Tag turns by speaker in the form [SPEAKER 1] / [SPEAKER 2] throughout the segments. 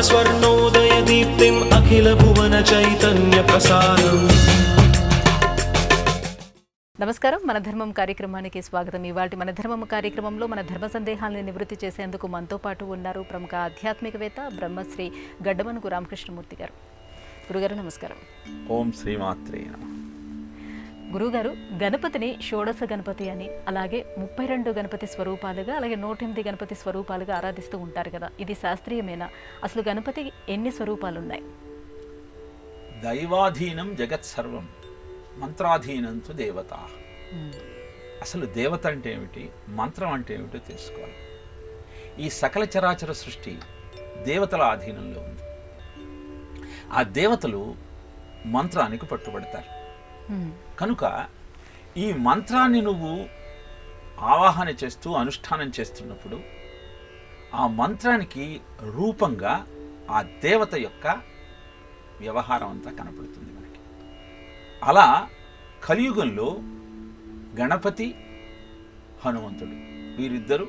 [SPEAKER 1] స్వర్ణోదయ దీప్తిం అఖిల భువన చైతన్య ప్రసారం.
[SPEAKER 2] నమస్కారం, మన ధర్మం కార్యక్రమానికి స్వాగతం. ఇవాళ మన ధర్మం కార్యక్రమంలో మన ధర్మ సందేహాలను నివృత్తి చేసేందుకు మనతో పాటు ఉన్నారు ప్రముఖ ఆధ్యాత్మికవేత్త బ్రహ్మశ్రీ గడ్డమనుగు రామకృష్ణమూర్తి గారు. గురుగారు నమస్కారం.
[SPEAKER 3] ఓం శ్రీమాత్రే నమః.
[SPEAKER 2] గురుగారు, గణపతిని షోడశ గణపతి అని, అలాగే 32 గణపతి స్వరూపాలుగా, అలాగే 108 గణపతి స్వరూపాలుగా ఆరాధిస్తూ ఉంటారు కదా, ఇది శాస్త్రీయమేనా? అసలు గణపతి ఎన్ని స్వరూపాలు ఉన్నాయి?
[SPEAKER 3] దైవాధీనం జగత్ సర్వం, మంత్రాధీనంతు దేవత. అసలు దేవత అంటే ఏమిటి, మంత్రం అంటే ఏమిటో తెలుసుకోవాలి. ఈ సకల చరాచర సృష్టి దేవతల ఆధీనంలో ఉంది. ఆ దేవతలు మంత్రానికి పట్టుబడతారు. కనుక ఈ మంత్రాన్ని నువ్వు ఆవాహన చేస్తూ అనుష్ఠానం చేస్తున్నప్పుడు ఆ మంత్రానికి రూపంగా ఆ దేవత యొక్క వ్యవహారం అంతా కనపడుతుంది మనకి. అలా కలియుగంలో గణపతి, హనుమంతుడు వీరిద్దరూ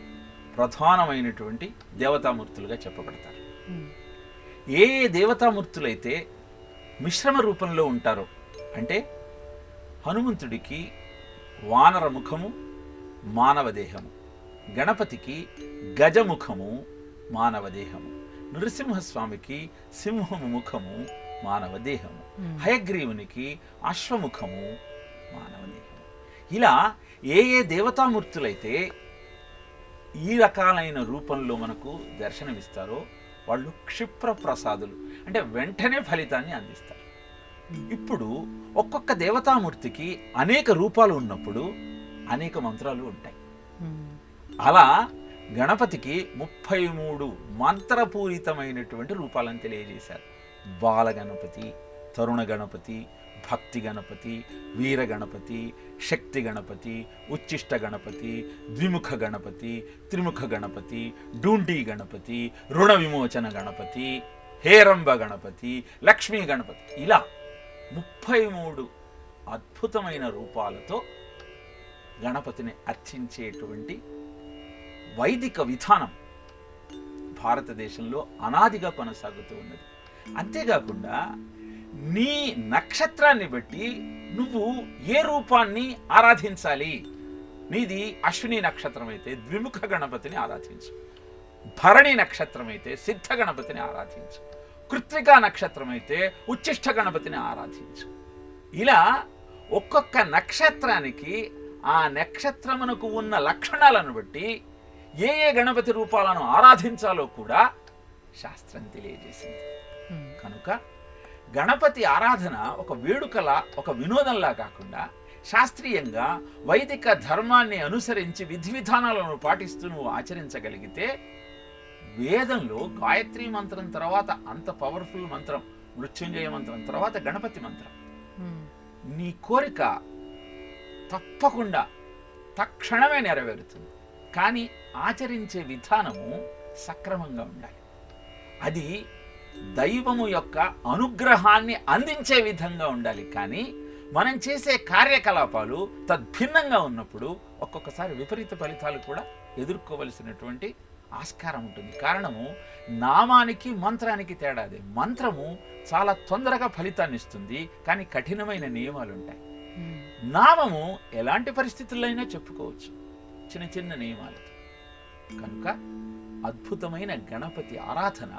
[SPEAKER 3] ప్రధానమైనటువంటి దేవతామూర్తులుగా చెప్పబడతారు. ఏ ఏ దేవతామూర్తులైతే మిశ్రమ రూపంలో ఉంటారో, అంటే హనుమంతుడికి వానర ముఖము, మానవ దేహము, గణపతికి గజముఖము, మానవ దేహము, నృసింహస్వామికి సింహము ముఖము, మానవ దేహము, హయగ్రీవునికి అశ్వముఖము, మానవ దేహము. ఇలా ఏ ఏ దేవతామూర్తులైతే ఈ రకాలైన రూపంలో మనకు దర్శనమిస్తారో వాళ్ళు క్షిప్ర ప్రసాదులు, అంటే వెంటనే ఫలితాన్ని అందిస్తారు. ఇప్పుడు ఒక్కొక్క దేవతామూర్తికి అనేక రూపాలు ఉన్నప్పుడు అనేక మంత్రాలు ఉంటాయి. అలా గణపతికి 33 మంత్రపూరితమైనటువంటి రూపాలను తెలియజేశారు. బాల గణపతి, తరుణ గణపతి, భక్తి గణపతి, వీర గణపతి, శక్తి గణపతి, ఉచ్చిష్ట గణపతి, ద్విముఖ గణపతి, త్రిముఖ గణపతి, డూండి గణపతి, రుణ విమోచన గణపతి, హేరంబ గణపతి, లక్ష్మీ గణపతి, ఇలా 33 అద్భుతమైన రూపాలతో గణపతిని అర్చించేటువంటి వైదిక విధానం భారతదేశంలో అనాదిగా కొనసాగుతూ ఉన్నది. అంతేకాకుండా నీ నక్షత్రాన్ని బట్టి నువ్వు ఏ రూపాన్ని ఆరాధించాలి. నీది అశ్విని నక్షత్రం అయితే ద్విముఖ గణపతిని ఆరాధించు, భరణి నక్షత్రం అయితే సిద్ధ గణపతిని ఆరాధించు, కృత్తికా నక్షత్రం అయితే ఉచ్చిష్ట గణపతిని ఆరాధించు. ఇలా ఒక్కొక్క నక్షత్రానికి ఆ నక్షత్రమునకు ఉన్న లక్షణాలను బట్టి ఏ ఏ గణపతి రూపాలను ఆరాధించాలో కూడా శాస్త్రం తెలియజేసింది. కనుక గణపతి ఆరాధన ఒక వేడుకలా, ఒక వినోదంలా కాకుండా శాస్త్రీయంగా వైదిక ధర్మాన్ని అనుసరించి విధి విధానాలను పాటిస్తూ నువ్వు ఆచరించగలిగితే, వేదంలో గాయత్రి మంత్రం తర్వాత అంత పవర్ఫుల్ మంత్రం మృత్యుంజయ మంత్రం తర్వాత గణపతి మంత్రం. నీ కోరిక తప్పకుండా తక్షణమే నెరవేరుతుంది. కానీ ఆచరించే విధానము సక్రమంగా ఉండాలి. అది దైవము యొక్క అనుగ్రహాన్ని అందించే విధంగా ఉండాలి. కానీ మనం చేసే కార్యకలాపాలు తద్భిన్నంగా ఉన్నప్పుడు ఒక్కొక్కసారి విపరీత ఫలితాలు కూడా ఎదుర్కోవలసినటువంటి ఆస్కారం ఉంటుంది. కారణము నామానికి మంత్రానికి తేడాదే. మంత్రము చాలా తొందరగా ఫలితాన్ని ఇస్తుంది, కానీ కఠినమైన నియమాలు ఉంటాయి. నామము ఎలాంటి పరిస్థితుల్లో అయినా చెప్పుకోవచ్చు, చిన్న చిన్న నియమాలు. కనుక అద్భుతమైన గణపతి ఆరాధన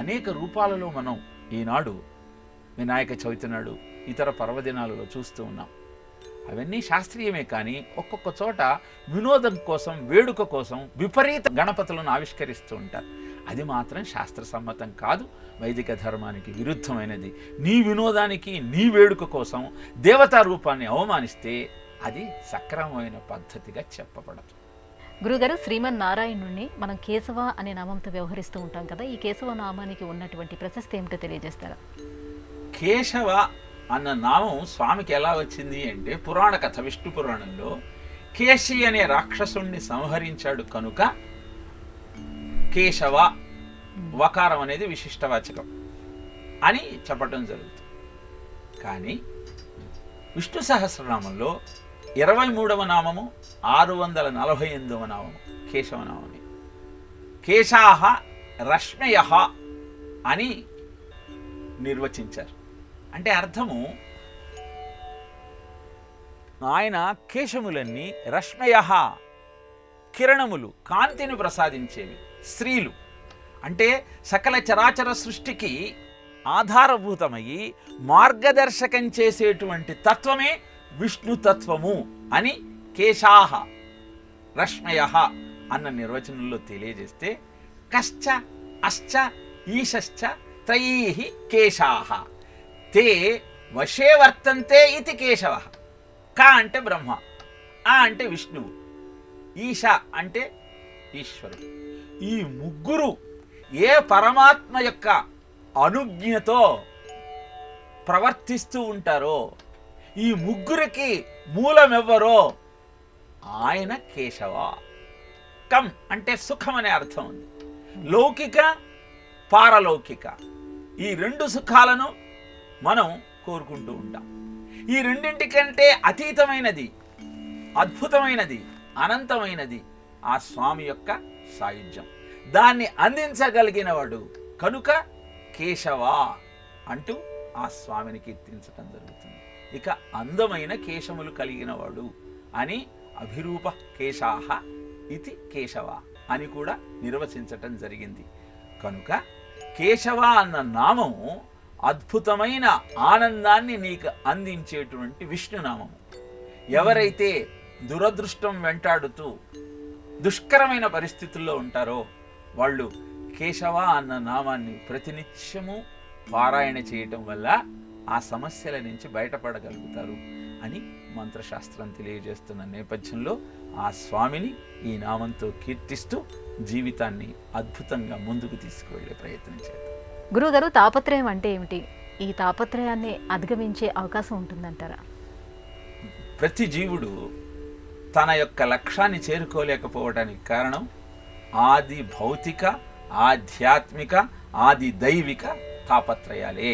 [SPEAKER 3] అనేక రూపాలలో మనం ఈనాడు వినాయక చవితి నాడు, ఇతర పర్వదినాలలో చూస్తూ ఉన్నాం. అవన్నీ శాస్త్రీయమే, కానీ ఒక్కొక్క చోట వినోదం కోసం, వేడుక కోసం విపరీత గణపతులను ఆవిష్కరిస్తూ ఉంటారు. అది మాత్రం శాస్త్రసమ్మతం కాదు, వైదిక ధర్మానికి విరుద్ధమైనది. నీ వినోదానికి, నీ వేడుక కోసం దేవతా రూపాన్ని అవమానిస్తే అది సక్రమమైన పద్ధతిగా చెప్పబడదు.
[SPEAKER 2] గురుగారు, శ్రీమన్నారాయణుడిని మనం కేశవ అనే నామంతో వ్యవహరిస్తూ ఉంటాం కదా, ఈ కేశవ నామానికి ఉన్నటువంటి ప్రశస్తి ఏమిటో తెలియజేస్తారా?
[SPEAKER 3] కేశవ అన్న నామం స్వామికి ఎలా వచ్చింది అంటే, పురాణ కథ, విష్ణు పురాణంలో కేశి అనే రాక్షసుణ్ణి సంహరించాడు కనుక కేశవ, వకారం అనేది విశిష్టవాచకం అని చెప్పడం జరుగుతుంది. కానీ విష్ణు సహస్రనామంలో 23వ నామము 648వ నామము కేశవనామమే. కేశాహ రశ్మయః అని నిర్వచించారు. అంటే అర్థము, ఆయన కేశములన్నీ రశ్మయ, కిరణములు, కాంతిని ప్రసాదించేవి. స్త్రీలు అంటే సకల చరాచర సృష్టికి ఆధారభూతమయ్యి మార్గదర్శకం చేసేటువంటి తత్వమే విష్ణుతత్వము అని కేశాహ రశ్మయ అన్న నిర్వచనంలో తెలియజేస్తే, కశ్చ అశ్చ ఈశ్చ త్రయీ కేశాహ తే వశే వర్తంతే ఇది కేశవ. క అంటే బ్రహ్మ, ఆ అంటే విష్ణువు, ఈశ అంటే ఈశ్వరుడు. ఈ ముగ్గురు ఏ పరమాత్మ యొక్క అనుజ్ఞతో ప్రవర్తిస్తూ ఉంటారో, ఈ ముగ్గురికి మూలమెవ్వరో ఆయన కేశవ. కం అంటే సుఖం అనే అర్థం ఉంది. లౌకిక పారలౌకిక ఈ రెండు సుఖాలను మనం కోరుకుంటూ ఉంటాం. ఈ రెండింటికంటే అతీతమైనది, అద్భుతమైనది, అనంతమైనది ఆ స్వామి యొక్క సాయుధ్యం. దాన్ని అందించగలిగిన వాడు కనుక కేశవ అంటూ ఆ స్వామిని కీర్తించటం జరుగుతుంది. ఇక అందమైన కేశములు కలిగిన వాడు అని అభిరూప కేశాహ ఇది కేశవ అని కూడా నిర్వచించటం జరిగింది. కనుక కేశవ అన్న నామము అద్భుతమైన ఆనందాన్ని నీకు అందించేటువంటి విష్ణునామము. ఎవరైతే దురదృష్టం వెంటాడుతూ దుష్కరమైన పరిస్థితుల్లో ఉంటారో వాళ్ళు కేశవ అన్న నామాన్ని ప్రతినిత్యము పారాయణ చేయటం వల్ల ఆ సమస్యల నుంచి బయటపడగలుగుతారు అని మంత్రశాస్త్రం తెలియజేస్తున్న నేపథ్యంలో ఆ స్వామిని ఈ నామంతో కీర్తిస్తూ జీవితాన్ని అద్భుతంగా ముందుకు తీసుకువెళ్ళే ప్రయత్నం చేద్దాం.
[SPEAKER 2] గురువుగారు, తాపత్రయం అంటే ఏమిటి? ఈ తాపత్రయాన్ని అధిగమించే అవకాశం ఉంటుందంటారా?
[SPEAKER 3] ప్రతి జీవుడు తన యొక్క లక్ష్యాన్ని చేరుకోలేకపోవడానికి కారణం ఆది భౌతిక, ఆధ్యాత్మిక, ఆది దైవిక తాపత్రయాలే.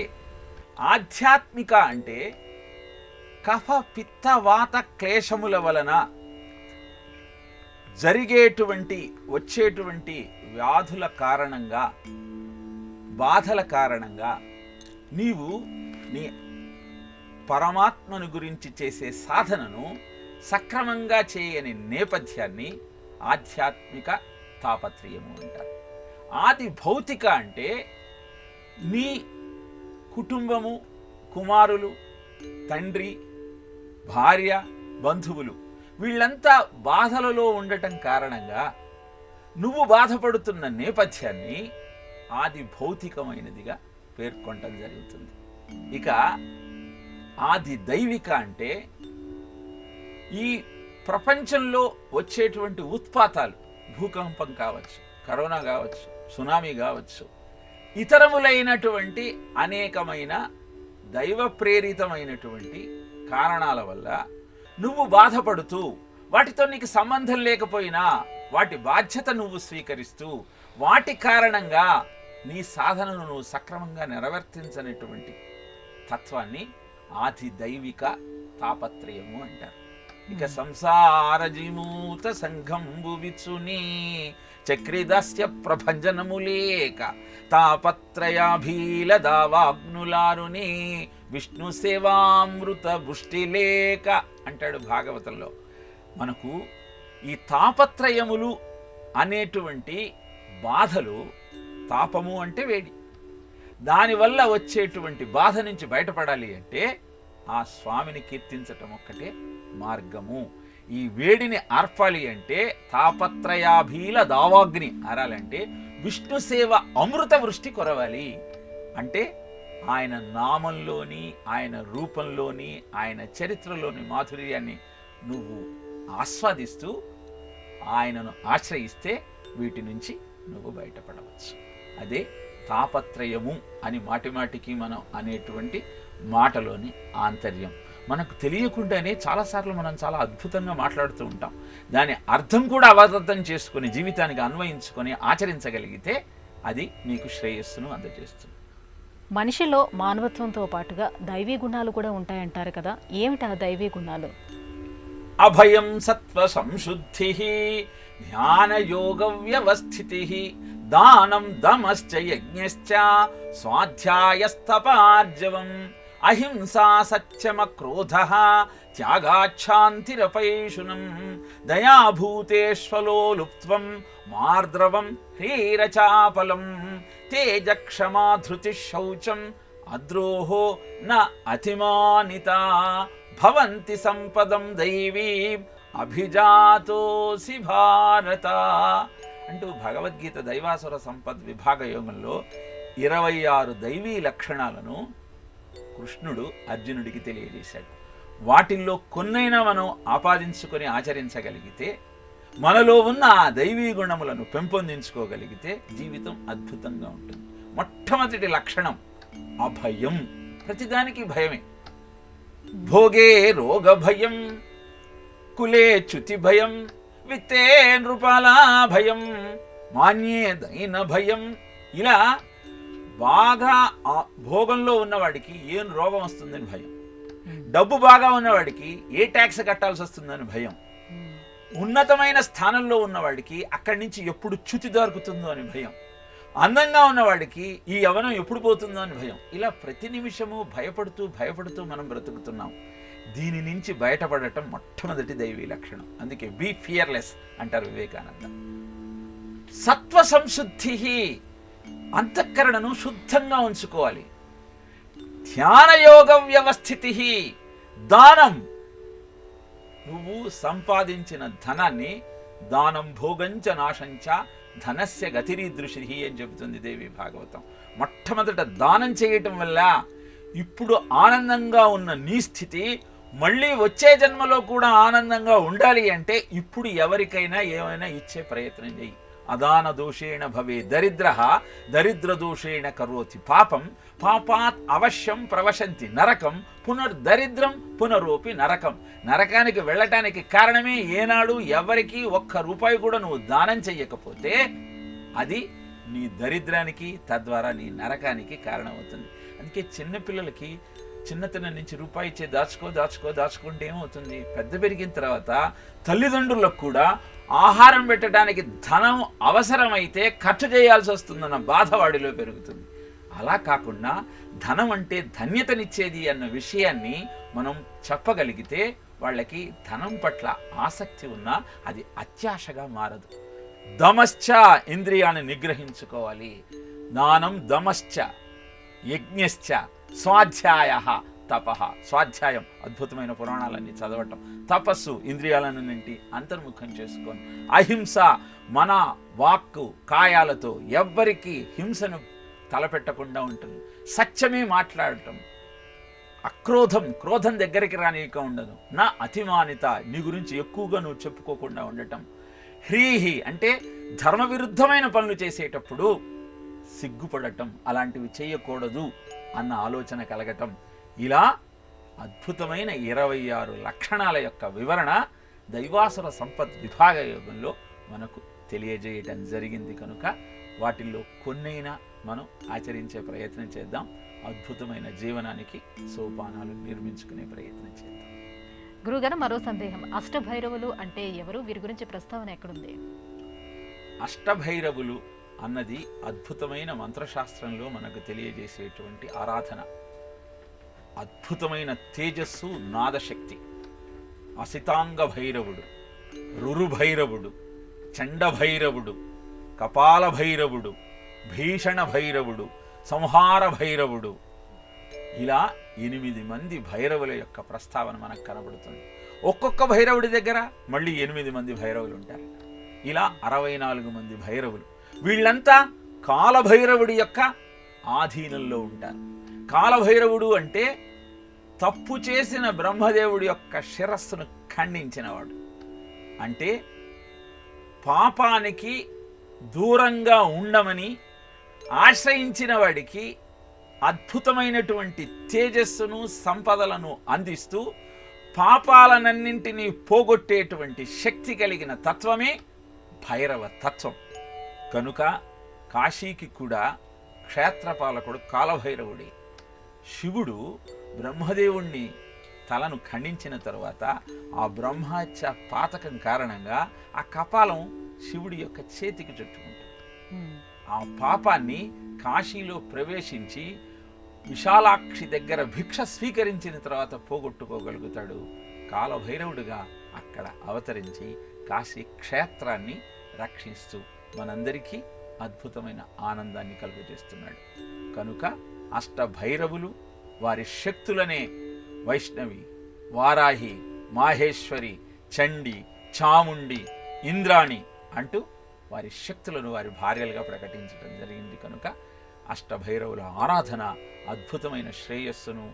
[SPEAKER 3] ఆధ్యాత్మిక అంటే కఫ పిత్త వాత క్లేశముల వలన వచ్చేటువంటి వ్యాధుల కారణంగా, బాధల కారణంగా నీవు నీ పరమాత్మను గురించి చేసే సాధనను సక్రమంగా చేయని నేపథ్యాన్ని ఆధ్యాత్మిక తాపత్రయము అంటారు. ఆది భౌతిక అంటే నీ కుటుంబము, కుమారులు, తండ్రి, భార్య, బంధువులు వీళ్ళంతా బాధలలో ఉండటం కారణంగా నువ్వు బాధపడుతున్న నేపథ్యాన్ని ఆది భౌతికమైనదిగా పేర్కొనటం జరుగుతుంది. ఇక ఆది దైవిక అంటే ఈ ప్రపంచంలో వచ్చేటువంటి ఉత్పాతాలు, భూకంపం కావచ్చు, కరోనా కావచ్చు, సునామీ కావచ్చు, ఇతరములైనటువంటి అనేకమైన దైవ ప్రేరితమైనటువంటి కారణాల వల్ల నువ్వు బాధపడుతూ వాటితో నీకు సంబంధం లేకపోయినా వాటి బాధ్యత నువ్వు స్వీకరిస్తూ వాటి కారణంగా నీ సాధనను నువ్వు సక్రమంగా నెరవేర్తించనటువంటి తత్వాన్ని ఆది దైవిక తాపత్రయము అంటారు. ఇక సంసార జిమూత సంఘంబు విచుని చక్రిదస్య ప్రభంజనము లేక తాపత్రయాభీల దావాగ్నులారుని విష్ణు సేవామృత పుష్టి లేక అంటాడు భాగవతంలో. మనకు ఈ తాపత్రయములు అనేటువంటి బాధలు, తాపము అంటే వేడి, దానివల్ల వచ్చేటువంటి బాధ నుంచి బయటపడాలి అంటే ఆ స్వామిని కీర్తించటం ఒక్కటే మార్గము. ఈ వేడిని ఆర్పాలి అంటే తాపత్రయాభీల దావాగ్ని ఆరాలంటే విష్ణు సేవ అమృత వృష్టి కొరవాలి. అంటే ఆయన నామంలోని, ఆయన రూపంలోని, ఆయన చరిత్రలోని మాధుర్యాన్ని నువ్వు ఆస్వాదిస్తూ ఆయనను ఆశ్రయిస్తే వీటి నుంచి నువ్వు బయటపడవచ్చు. అదే తాపత్రయము అని మాటిమాటికి మనం అనేటువంటి మాటలోని ఆంతర్యం. మనకు తెలియకుండానే చాలాసార్లు మనం చాలా అద్భుతంగా మాట్లాడుతూ ఉంటాం. దాని అర్థం కూడా అవబద్ధం చేసుకొని జీవితానికి అన్వయించుకొని ఆచరించగలిగితే అది నీకు శ్రేయస్సును అందజేస్తుంది.
[SPEAKER 2] మనిషిలో మానవత్వంతో పాటుగా దైవీ గుణాలు కూడా ఉంటాయంటారు కదా, ఏమిటి ఆ దైవీ గుణాలు?
[SPEAKER 3] అభయం సత్వ సంశుద్ధి, ధ్యాన యోగ వ్యవస్థితి, దానం దమశ్చ యజ్ఞశ్చ స్వాధ్యాయస్తపార్జవం అహింసా సత్యమక్రోధః త్యాగాచ్ఛాంతిరపైషునం దయాభూతేష్వలో లుప్త్వం మార్ద్రవం హ్రీరచాపలం తేజక్షమా ధృతిః శౌచం అద్రోహో న అతిమానితా భవంతి సంపదం దైవీం అభిజాతోసి భారత అంటూ భగవద్గీత దైవాసుర సంపద్ విభాగ యోగంలో 26 దైవీ లక్షణాలను కృష్ణుడు అర్జునుడికి తెలియజేశాడు. వాటిల్లో కొన్నైనా మనం ఆపాదించుకొని ఆచరించగలిగితే, మనలో ఉన్న ఆ దైవీ గుణములను పెంపొందించుకోగలిగితే జీవితం అద్భుతంగా ఉంటుంది. మొట్టమొదటి లక్షణం అభయం. ప్రతిదానికి భయమే. భోగే రోగ భయం, కులే చ్యుతి భయం, విత్తే నృపాలా భయం, మాన్యే దైన భయం. ఇలా బాగా భోగంలో ఉన్నవాడికి ఏం రోగం వస్తుందని భయం, డబ్బు బాగా ఉన్నవాడికి ఏ ట్యాక్స్ కట్టాల్సి వస్తుందని భయం, ఉన్నతమైన స్థానంలో ఉన్నవాడికి అక్కడి నుంచి ఎప్పుడు చ్యుతి దొరుకుతుందో అని భయం, అందంగా ఉన్నవాడికి ఈ యవనం ఎప్పుడు పోతుందో అని భయం. ఇలా ప్రతి నిమిషము భయపడుతూ మనం బ్రతుకుతున్నాం. దీని నుంచి బయటపడటం మొట్టమొదటి దైవీ లక్షణం. అందుకే బీ ఫియర్లెస్ అంటారు వివేకానంద. సత్వ సంశుద్ధి, అంతఃకరణను శుద్ధంగా ఉంచుకోవాలి. ధ్యానయోగ వ్యవస్థితి, దానం. నువ్వు సంపాదించిన ధనాన్ని దానం భోగంచ నాశంచ ధనస్య గతిరీదృశి అని చెబుతుంది దేవి భాగవతం. మొట్టమొదట దానం చేయటం వల్ల ఇప్పుడు ఆనందంగా ఉన్న నీ స్థితి మళ్ళీ వచ్చే జన్మలో కూడా ఆనందంగా ఉండాలి అంటే ఇప్పుడు ఎవరికైనా ఏమైనా ఇచ్చే ప్రయత్నం చేయి. అదాన దోషేణ భవే దరిద్రః దరిద్ర దోషేణ కరోతి పాపం పాపాత్ అవశ్యం ప్రవశంతి నరకం పునర్దరిద్రం పునరోపి నరకం. నరకానికి వెళ్ళటానికి కారణమే ఏనాడు ఎవరికి ₹1 కూడా నువ్వు దానం చెయ్యకపోతే అది నీ దరిద్రానికి, తద్వారా నీ నరకానికి కారణమవుతుంది. అందుకే చిన్నపిల్లలకి చిన్నతనం నుంచి రూపాయి ఇచ్చే దాచుకుంటే ఏమవుతుంది, పెద్ద పెరిగిన తర్వాత తల్లిదండ్రులకు కూడా ఆహారం పెట్టడానికి ధనం అవసరమైతే ఖర్చు చేయాల్సి వస్తుందన్న బాధ వాడిలో పెరుగుతుంది. అలా కాకుండా ధనం అంటే ధన్యతనిచ్చేది అన్న విషయాన్ని మనం చెప్పగలిగితే వాళ్ళకి ధనం పట్ల ఆసక్తి ఉన్నా అది అత్యాశగా మారదు. దమశ్చ, ఇంద్రియాన్ని నిగ్రహించుకోవాలి. దానం దమశ్చ యజ్ఞశ్చ స్వాధ్యాయ తపః. స్వాధ్యాయం అద్భుతమైన పురాణాలన్నీ చదవటం, తపస్సు ఇంద్రియాలన్నింటి అంతర్ముఖం చేసుకోను, అహింస మన వాక్కు కాయాలతో ఎవ్వరికి హింసను తలపెట్టకుండా ఉంటుంది, సత్యమే మాట్లాడటం, అక్రోధం క్రోధం దగ్గరికి రానిక ఉండదు, నా అతిమానిత నీ గురించి ఎక్కువగా నువ్వు చెప్పుకోకుండా ఉండటం, హ్రీహి అంటే ధర్మ విరుద్ధమైన పనులు చేసేటప్పుడు సిగ్గుపడటం, అలాంటివి చేయకూడదు అన్న ఆలోచన కలగటం. ఇలా అద్భుతమైన 26 లక్షణాల యొక్క వివరణ దైవాసుర సంపత్ విభాగ యోగంలో మనకు తెలియజేయటం జరిగింది. కనుక వాటిల్లో కొన్నైనా మనం ఆచరించే ప్రయత్నం చేద్దాం. అద్భుతమైన జీవనానికి సోపానాలు నిర్మించుకునే ప్రయత్నం చేద్దాం.
[SPEAKER 2] గురుగారు, మరో సందేహం. అష్టభైరవులు అంటే ఎవరు? వీరి గురించి ప్రస్తావన ఎక్కడుంది?
[SPEAKER 3] అష్టభైరవులు అన్నది అద్భుతమైన మంత్రశాస్త్రంలో మనకు తెలియజేసేటువంటి ఆరాధన. అద్భుతమైన తేజస్సు, నాదశక్తి. అసితాంగ భైరవుడు, రురుభైరవుడు, చండభైరవుడు, కపాల భైరవుడు, భీషణ భైరవుడు, సంహార భైరవుడు, ఇలా 8 మంది భైరవుల యొక్క ప్రస్తావన మనకు కనబడుతుంది. ఒక్కొక్క భైరవుడి దగ్గర మళ్ళీ 8 మంది భైరవులు ఉంటారు. ఇలా 64 మంది భైరవులు. వీళ్ళంతా కాలభైరవుడి యొక్క ఆధీనంలో ఉంటారు. కాలభైరవుడు అంటే తప్పు చేసిన బ్రహ్మదేవుడి యొక్క శిరస్సును ఖండించినవాడు. అంటే పాపానికి దూరంగా ఉండమని ఆశ్రయించిన వాడికి అద్భుతమైనటువంటి తేజస్సును, సంపదలను అందిస్తూ పాపాలనన్నింటినీ పోగొట్టేటువంటి శక్తి కలిగిన తత్వమే భైరవ తత్వం. కనుక కాశీకి కూడా క్షేత్రపాలకుడు కాలభైరవుడే. శివుడు బ్రహ్మదేవుణ్ణి తలను ఖండించిన తరువాత ఆ బ్రహ్మహత్య పాతకం కారణంగా ఆ కపాలం శివుడి యొక్క చేతికి చుట్టుకుంటుంది. ఆ పాపాన్ని కాశీలో ప్రవేశించి విశాలాక్షి దగ్గర భిక్ష స్వీకరించిన తర్వాత పోగొట్టుకోగలుగుతాడు. కాలభైరవుడిగా అక్కడ అవతరించి కాశీ క్షేత్రాన్ని రక్షిస్తూ మనందరికీ అద్భుతమైన ఆనందాన్ని కలుగజేస్తున్నాడు. కనుక అష్టభైరవులు వారి శక్తులనే వైష్ణవి, వారాహి, మాహేశ్వరి, చండి, చాముండి, ఇంద్రాణి అంటూ వారి శక్తులను వారి భార్యలుగా ప్రకటించడం జరిగింది. కనుక అష్టభైరవుల ఆరాధన అద్భుతమైన శ్రేయస్సును,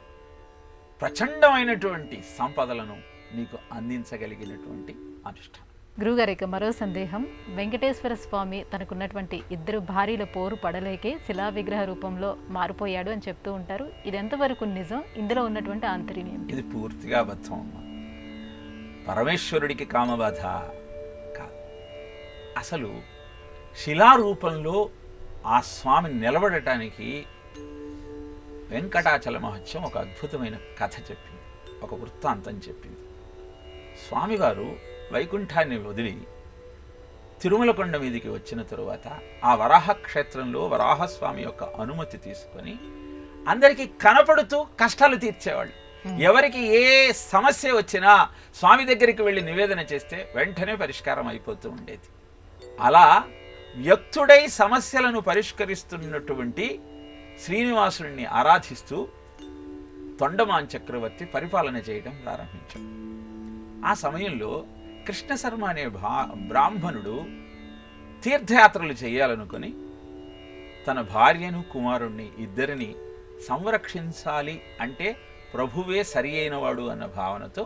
[SPEAKER 3] ప్రచండమైనటువంటి సంపదలను నీకు అందించగలిగినటువంటి అనుష్ఠానం.
[SPEAKER 2] గురుగారు, ఇక మరో సందేహం. వెంకటేశ్వర స్వామి తనకున్నటువంటి 2 భార్యల పోరు పడలేకే శిలా విగ్రహ రూపంలో మారిపోయాడు అని చెప్తూ ఉంటారు. ఇది ఎంతవరకు నిజం? ఇందులో ఉన్నటువంటి ఆంతర్యం
[SPEAKER 3] ఇది పూర్తిగా అబద్ధం అమ్మా. పరమేశ్వరుడికి కామబాధ కాదు. అసలు శిలారూపంలో ఆ స్వామి నిలబడటానికి వెంకటాచల మహత్యం ఒక అద్భుతమైన కథ చెప్పింది, ఒక వృత్తాంతం చెప్పింది. స్వామివారు వైకుంఠాన్ని వదిలి తిరుమల కొండ మీదికి వచ్చిన తరువాత ఆ వరాహ క్షేత్రంలో వరాహస్వామి యొక్క అనుమతి తీసుకొని అందరికీ కనపడుతూ కష్టాలు తీర్చేవాళ్ళు. ఎవరికి ఏ సమస్య వచ్చినా స్వామి దగ్గరికి వెళ్ళి నివేదన చేస్తే వెంటనే పరిష్కారం అయిపోతూ ఉండేది. అలా వ్యక్తుడై సమస్యలను పరిష్కరిస్తున్నటువంటి శ్రీనివాసుడిని ఆరాధిస్తూ తొండమాన్ చక్రవర్తి పరిపాలన చేయడం ప్రారంభించాడు. ఆ సమయంలో కృష్ణశర్మ అనే బ్రాహ్మణుడు తీర్థయాత్రలు చేయాలనుకొని తన భార్యను కుమారుణ్ణి ఇద్దరిని సంరక్షించాలి, అంటే ప్రభువే సరి అయినవాడు అన్న భావనతో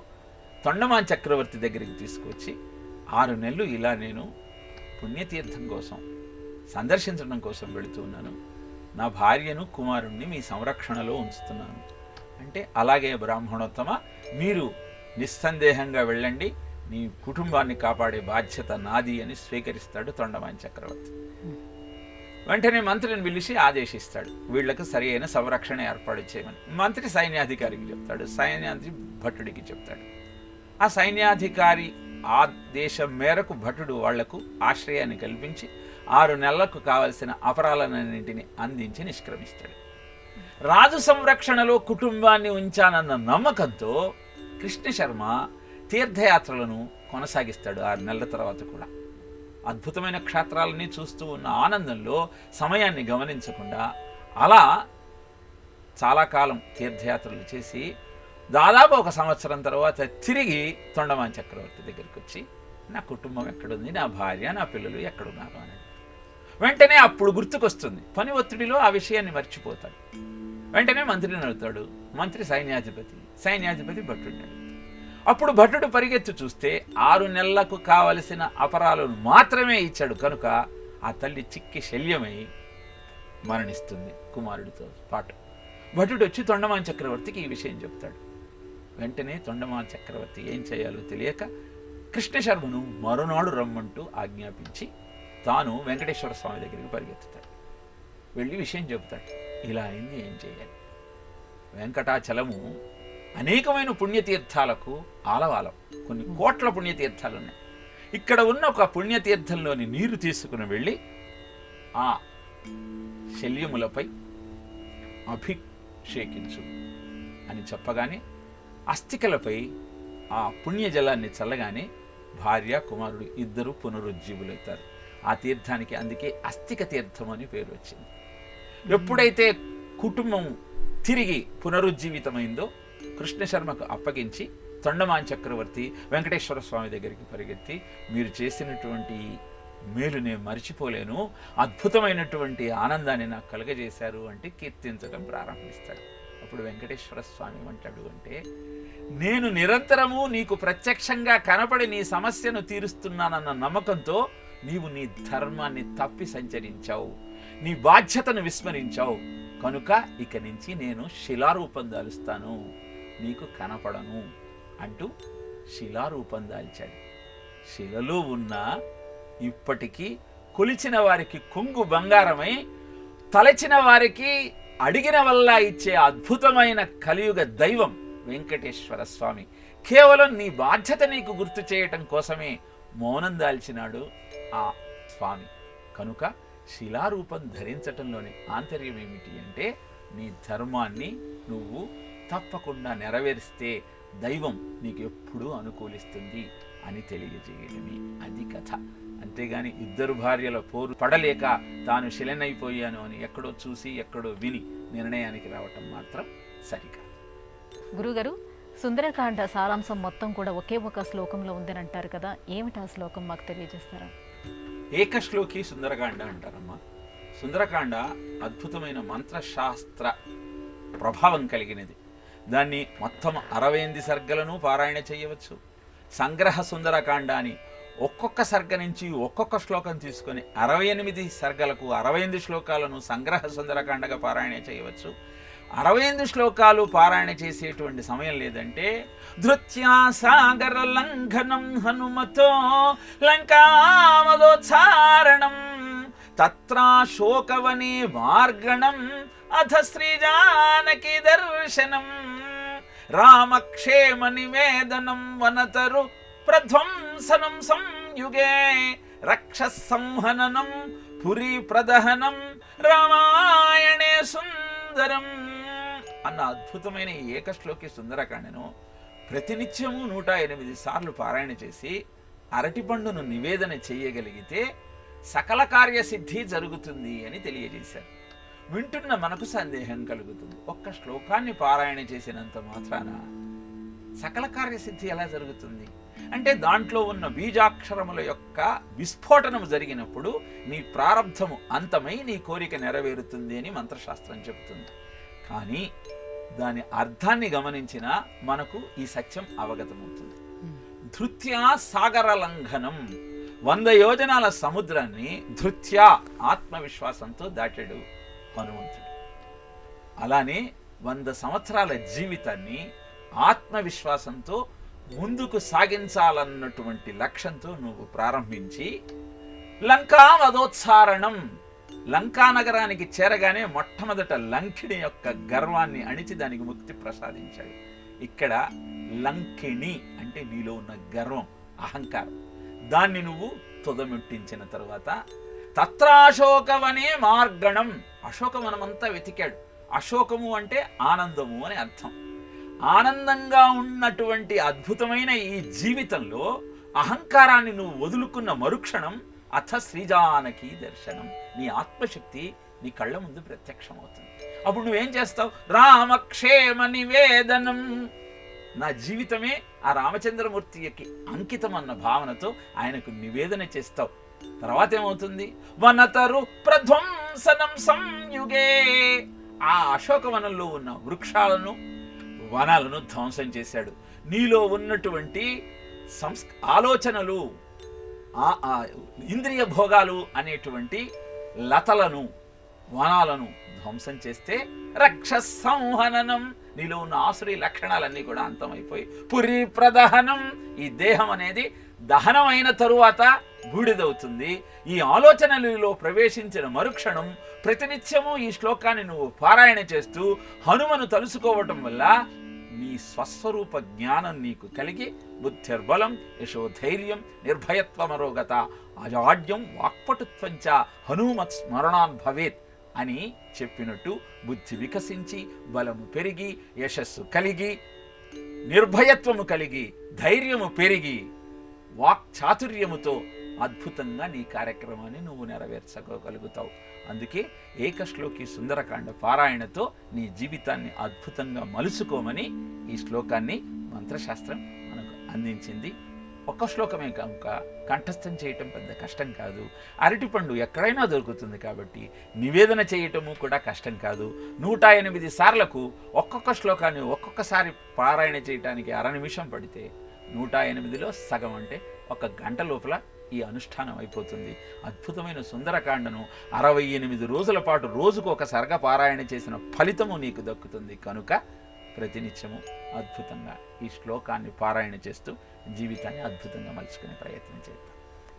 [SPEAKER 3] తొండమాన్ చక్రవర్తి దగ్గరికి తీసుకొచ్చి 6 నెలలు ఇలా నేను పుణ్యతీర్థం కోసం సందర్శించడం కోసం వెళుతున్నాను, నా భార్యను కుమారుణ్ణి మీ సంరక్షణలో ఉంచుతున్నాను అంటే, అలాగే బ్రాహ్మణోత్తమ, మీరు నిస్సందేహంగా వెళ్ళండి, నీ కుటుంబాన్ని కాపాడే బాధ్యత నాది అని స్వీకరిస్తాడు తొండమాన్ చక్రవర్తి. వెంటనే మంత్రిని పిలిచి ఆదేశిస్తాడు, వీళ్లకు సరి అయిన సంరక్షణ ఏర్పాటు చేయమని. మంత్రి సైన్యాధికారికి చెప్తాడు, సైన్యాధికారి భటుడికి చెప్తాడు. ఆ సైన్యాధికారి ఆదేశం మేరకు భటుడు వాళ్లకు ఆశ్రయాన్ని కల్పించి 6 నెలలకు కావలసిన అపరాలన్నింటినీ అందించి నిష్క్రమిస్తాడు. రాజు సంరక్షణలో కుటుంబాన్ని ఉంచానన్న నమ్మకంతో కృష్ణశర్మ తీర్థయాత్రలను కొనసాగిస్తాడు 6 నెలల తర్వాత కూడా. అద్భుతమైన క్షేత్రాలని చూస్తూ ఉన్న ఆనందంలో సమయాన్ని గమనించకుండా అలా చాలా కాలం తీర్థయాత్రలు చేసి దాదాపు 1 సంవత్సరం తర్వాత తిరిగి తొండమాన్ చక్రవర్తి దగ్గరికి వచ్చి, నా కుటుంబం ఎక్కడుంది, నా భార్య, నా పిల్లలు ఎక్కడున్నారు అని. వెంటనే అప్పుడు గుర్తుకొస్తుంది, పని ఒత్తిడిలో ఆ విషయాన్ని మర్చిపోతాడు. వెంటనే మంత్రిని అడుగుతాడు, మంత్రి సైన్యాధిపతి భటుడిని అడుగుతాడు. అప్పుడు భటుడు పరిగెత్తి చూస్తే 6 నెలలకు కావలసిన అపరాలను మాత్రమే ఇచ్చాడు. కనుక ఆ తల్లి చిక్కి శల్యమై మరణిస్తుంది కుమారుడితో పాటు. భటుడు వచ్చి తొండమాన్ చక్రవర్తికి ఈ విషయం చెప్తాడు. వెంటనే తొండమాన్ చక్రవర్తి ఏం చేయాలో తెలియక కృష్ణశర్మను మరునాడు రమ్మంటూ ఆజ్ఞాపించి తాను వెంకటేశ్వర స్వామి దగ్గరికి పరిగెత్తుతాడు. వెళ్ళి విషయం చెబుతాడు, ఇలా అయింది, ఏం చేయాలి. వెంకటాచలము అనేకమైన పుణ్యతీర్థాలకు ఆలవాలం, కొన్ని కోట్ల పుణ్యతీర్థాలు ఉన్నాయి. ఇక్కడ ఉన్న ఒక పుణ్యతీర్థంలోని నీరు తీసుకుని వెళ్ళి ఆ శల్యములపై అభిషేకించు అని చెప్పగానే అస్థికలపై ఆ పుణ్యజలాన్ని చల్లగానే భార్య కుమారుడు ఇద్దరు పునరుజ్జీవులవుతారు. ఆ తీర్థానికి అందుకే అస్థిక తీర్థం అని పేరు వచ్చింది. ఎప్పుడైతే కుటుంబం తిరిగి పునరుజ్జీవితమైందో కృష్ణశర్మకు అప్పగించి తొండమాన్ చక్రవర్తి వెంకటేశ్వర స్వామి దగ్గరికి పరిగెత్తి, మీరు చేసినటువంటి మేలు నేను మర్చిపోలేను, అద్భుతమైనటువంటి ఆనందాన్ని నాకు కలుగజేశారు అంటే కీర్తించడం ప్రారంభిస్తాడు. అప్పుడు వెంకటేశ్వర స్వామి ఏమంటాడు అంటే, నేను నిరంతరము నీకు ప్రత్యక్షంగా కనపడి నీ సమస్యను తీరుస్తున్నానన్న నమ్మకంతో నీవు నీ ధర్మాన్ని తప్పి సంచరించావు, నీ బాధ్యతను విస్మరించావు. కనుక ఇక నుంచి నేను శిలారూపం దాలుస్తాను, నీకు కనపడను అంటూ శిలారూపం దాల్చాడు. శిలలో ఉన్న ఇప్పటికీ కొలిచిన వారికి కొంగు బంగారమై, తలచిన వారికి అడిగిన వల్ల ఇచ్చే అద్భుతమైన కలియుగ దైవం వెంకటేశ్వర స్వామి. కేవలం నీ బాధ్యత నీకు గుర్తు చేయటం కోసమే మౌనం దాల్చినాడు ఆ స్వామి. కనుక శిలారూపం ధరించటంలోని ఆంతర్యం ఏమిటి అంటే నీ ధర్మాన్ని నువ్వు తప్పకుండా నెరవేరిస్తే దైవం నీకు ఎప్పుడూ అనుకూలిస్తుంది అని తెలియజేయడమే అది కథ. అంతేగాని ఇద్దరు భార్యల పోరు పడలేక తాను శిలనైపోయాను అని ఎక్కడో చూసి ఎక్కడో విని నిర్ణయానికి రావటం మాత్రం సరికాదు.
[SPEAKER 2] గురుగారు, సుందరకాండ సారాంశం మొత్తం కూడా ఒకే ఒక శ్లోకంలో ఉందని అంటారు కదా, ఏమిటి ఆ శ్లోకం మాకు తెలియజేస్తారా?
[SPEAKER 3] ఏకశ్లోకి సుందరకాండ అంటారమ్మా. సుందరకాండ అద్భుతమైన మంత్రశాస్త్ర ప్రభావం కలిగినది. దాన్ని మొత్తం 68 సర్గలను పారాయణ చేయవచ్చు. సంగ్రహ సుందరకాండ అని ఒక్కొక్క సర్గ నుంచి ఒక్కొక్క శ్లోకం తీసుకొని 68 సర్గలకు 68 శ్లోకాలను సంగ్రహ సుందరకాండగా పారాయణ చేయవచ్చు. 68 శ్లోకాలు పారాయణ చేసేటువంటి సమయం లేదంటే ధృత్యా సాగర లంఘనం హనుమతో లంకామదోచ్చారణం తత్రా శోకవనే మార్గణం అథ శ్రీజానకి దర్శనం రామక్షేమ నివేదనం వనతరు ప్రధ్వంసనం సంయుగే రక్షసంహననం పురీ ప్రదహనం రామాయణే సుందరం అన్న అద్భుతమైన ఈ ఏకశ్లోకి సుందరకాండను ప్రతినిత్యము 108 సార్లు పారాయణ చేసి అరటిపండును నివేదన చేయగలిగితే సకల కార్యసిద్ధి జరుగుతుంది అని తెలియజేశారు. వింటున్న మనకు సందేహం కలుగుతుంది, ఒక్క శ్లోకాన్ని పారాయణ చేసినంత మాత్రాన సకల కార్యసిద్ధి ఎలా జరుగుతుంది అంటే దాంట్లో ఉన్న బీజాక్షరముల యొక్క విస్ఫోటనం జరిగినప్పుడు నీ ప్రారంధము అంతమై నీ కోరిక నెరవేరుతుంది అని మంత్రశాస్త్రం చెబుతుంది. కానీ దాని అర్థాన్ని గమనించినా మనకు ఈ సత్యం అవగతమవుతుంది. ధృత్యా సాగర లంఘనం, 100 యోజనాల సముద్రాన్ని ధృత్యా ఆత్మవిశ్వాసంతో దాటాడు హనుమంతుడు. అలానే 100 సంవత్సరాల జీవితాన్ని ఆత్మవిశ్వాసంతో ముందుకు సాగించాలన్నటువంటి లక్ష్యంతో నువ్వు ప్రారంభించి లంకామదోచ్చారణం, లంకా నగరానికి చేరగానే మొట్టమొదట లంకిణి యొక్క గర్వాన్ని అణిచి దానికి ముక్తి ప్రసాదించాడు. ఇక్కడ లంకిణి అంటే నీలో ఉన్న గర్వం, అహంకారం, దాన్ని నువ్వు తుదముట్టించిన తరువాత తత్రాశోకవనే మార్గణం, అశోకవనమంతా వెతికాడు. అశోకము అంటే ఆనందము అని అర్థం. ఆనందంగా ఉన్నటువంటి అద్భుతమైన ఈ జీవితంలో అహంకారాన్ని నువ్వు వదులుకున్న మరుక్షణం అథ శ్రీజానకి దర్శనం, నీ ఆత్మశక్తి నీ కళ్ళ ముందు ప్రత్యక్షమవుతుంది. అప్పుడు నువ్వేం చేస్తావు? రామక్షేమ నివేదనం, నా జీవితమే ఆ రామచంద్రమూర్తికి అంకితం అన్న భావనతో ఆయనకు నివేదన చేస్తావు. తర్వాత ఏమవుతుంది? వనతరు ప్రధ్వంసనం సంయుగే, ఆ అశోకవనంలో ఉన్న వృక్షాలను వనాలను ధ్వంసం చేశాడు. నీలో ఉన్నటువంటి ఆలోచనలు, ఇంద్రియ భోగాలు అనేటువంటి లతలను, వనాలను ధ్వంసం చేస్తే రక్షసంహననం, నీలో ఉన్న ఆసురీ లక్షణాలన్నీ కూడా అంతమైపోయి పురీ ప్రదహనం, ఈ దేహం అనేది దహనం అయిన తరువాత బూడిదవుతుంది. ఈ ఆలోచనలలో ప్రవేశించిన మరుక్షణం ప్రతినిత్యము ఈ శ్లోకాన్ని నువ్వు పారాయణ చేస్తూ హనుమను తలుసుకోవటం వల్ల నీ స్వస్వరూప జ్ఞానం నీకు కలిగి బుద్ధిర్బలం యశోధైర్యం నిర్భయత్వమరోగత అజాడ్యం వాక్పటుత్వంచ హనుమత్ స్మరణాన్ భవేత్ అని చెప్పినట్టు బుద్ధి వికసించి బలము పెరిగి యశస్సు కలిగి నిర్భయత్వము కలిగి ధైర్యము పెరిగి వాక్చాతుర్యముతో అద్భుతంగా నీ కార్యక్రమాన్ని నువ్వు నెరవేర్చగలుగుతావు. అందుకే ఏకశ్లోకి సుందరకాండ పారాయణతో నీ జీవితాన్ని అద్భుతంగా మలుచుకోమని ఈ శ్లోకాన్ని మంత్రశాస్త్రం మనకు అందించింది. ఒక్క శ్లోకమే కనుక కంఠస్థం చేయటం పెద్ద కష్టం కాదు. అరటిపండు ఎక్కడైనా దొరుకుతుంది కాబట్టి నివేదన చేయటము కూడా కష్టం కాదు. 108 సార్లకు ఒక్కొక్క శ్లోకాన్ని ఒక్కొక్కసారి పారాయణ చేయటానికి 1/2 నిమిషం పడితే 108లో సగం అంటే 1 గంట లోపల ఈ అనుష్ఠానం అయిపోతుంది. అద్భుతమైన సుందరకాండను 68 రోజుల పాటు రోజుకు ఒక సర్గ పారాయణ చేసిన ఫలితము నీకు దక్కుతుంది. కనుక ప్రతినిత్యము అద్భుతంగా ఈ శ్లోకాన్ని పారాయణ చేస్తూ జీవితాన్ని అద్భుతంగా మలుచుకునే ప్రయత్నం చేద్దాం.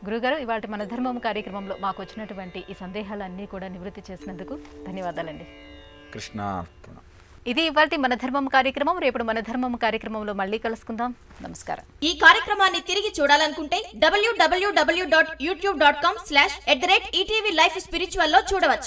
[SPEAKER 2] గురుగారు, ఇవాళ మన ధర్మం కార్యక్రమంలో మాకు వచ్చినటువంటి ఈ సందేహాలన్నీ కూడా నివృత్తి చేసినందుకు ధన్యవాదాలండి.
[SPEAKER 3] కృష్ణార్పణ.
[SPEAKER 2] ఇది ఇవాల్టి మన ధర్మం కార్యక్రమం. రేపు మన ధర్మం కార్యక్రమంలో మళ్ళీ కలుసుకుందాం. నమస్కారం.
[SPEAKER 4] ఈ కార్యక్రమాన్ని తిరిగి చూడాలనుకుంటే www.youtube.com/ETV Life Spiritual లో చూడవచ్చు.